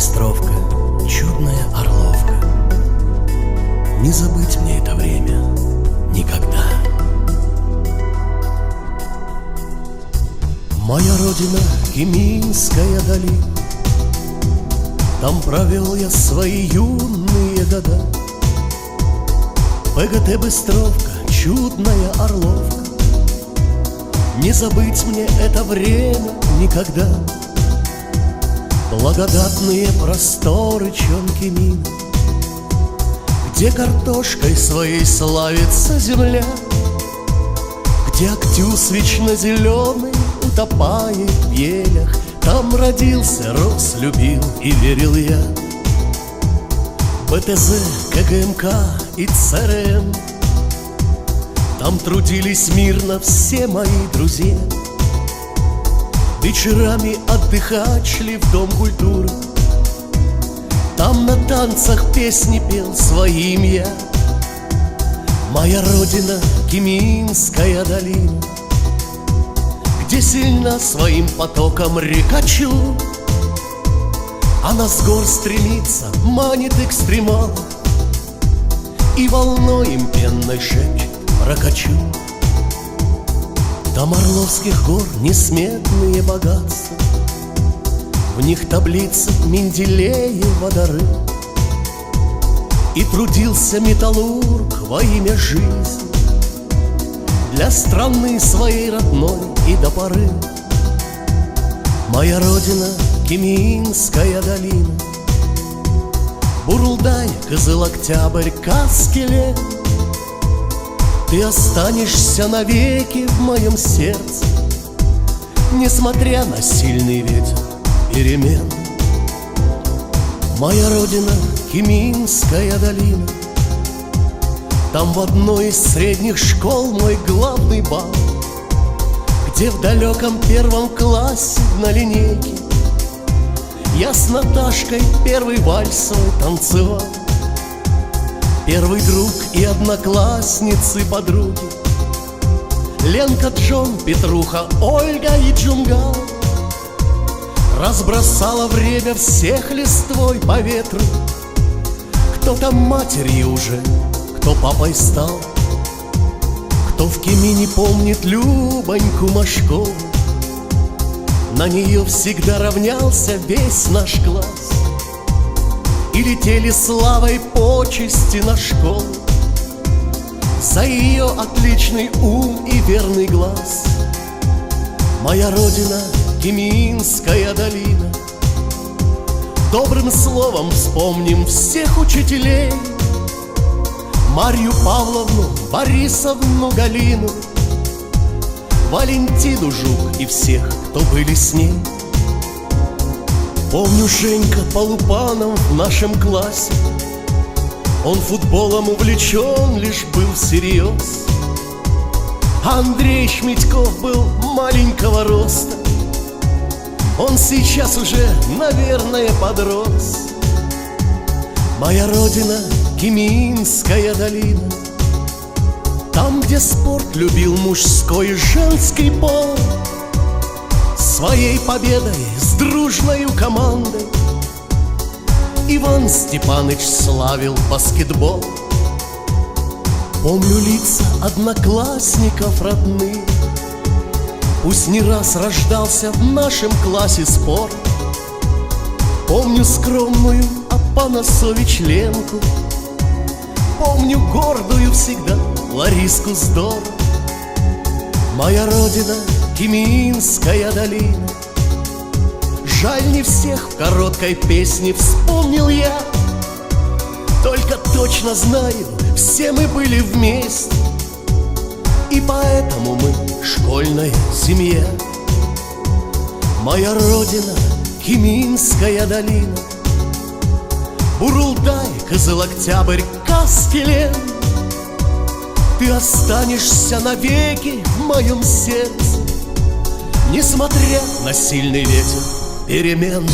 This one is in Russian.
Быстровка, чудная Орловка. Не забыть мне это время никогда. Моя родина — Кеминская долина. Там провел я свои юные года. ПГТ Быстровка, чудная Орловка. Не забыть мне это время никогда. Благодатные просторы Чонкемина, где картошкой своей славится земля, где актюс вечно зеленый утопает в елях. Там родился, рос, любил и верил я. БТЗ, КГМК и ЦРМ, там трудились мирно все мои друзья. Вечерами отдыхать шли в Дом культуры. Там на танцах песни пел своим я. Моя родина — Кеминская долина, где сильна своим потоком река Чу. Она с гор стремится, манит экстремал, и волной им пенной шепчет прокачу. Там Орловских гор несметные богатства, в них таблицы Менделеева дары. И трудился металлург во имя жизни для страны своей родной и до поры. Моя родина — Кеминская долина, Бурулдай, Кызыл-Октябрь, Каскеле. Ты останешься навеки в моем сердце, несмотря на сильный ветер перемен. Моя родина — Кеминская долина. Там в одной из средних школ мой главный бал, где в далеком первом классе на линейке я с Наташкой первый вальс свой танцевал. Первый друг и одноклассницы подруги Ленка, Джон, Петруха, Ольга и Джунгал. Разбросала время всех листвой по ветру. Кто-то матерью уже, кто папой стал, кто в Кемине помнит Любоньку Машкову. На нее всегда равнялся весь наш класс, и летели славой почести на школу за ее отличный ум и верный глаз. Моя родина — Кеминская долина. Добрым словом вспомним всех учителей: Марью Павловну, Борисовну, Галину, Валентину Жук и всех, кто были с ней. Помню Женька Полупанов в нашем классе. Он футболом увлечен лишь был всерьез. Андрей Шмитьков был маленького роста. Он сейчас уже, наверное, подрос. Моя родина — Кеминская долина. Там, где спорт любил мужской и женский пол, своей победой с дружною командой Иван Степаныч славил баскетбол. Помню лица одноклассников родных, пусть не раз рождался в нашем классе спор. Помню скромную Апанасович Ленку, помню гордую всегда Лариску Здор. Моя родина — Кеминская долина. Жаль, не всех в короткой песне вспомнил я, только точно знаю, все мы были вместе, и поэтому мы школьная семья. Моя родина — Кеминская долина. Бурулдай, Кызыл-Октябрь, Каскелен. Ты останешься навеки в моем сердце, несмотря на сильный ветер перемен.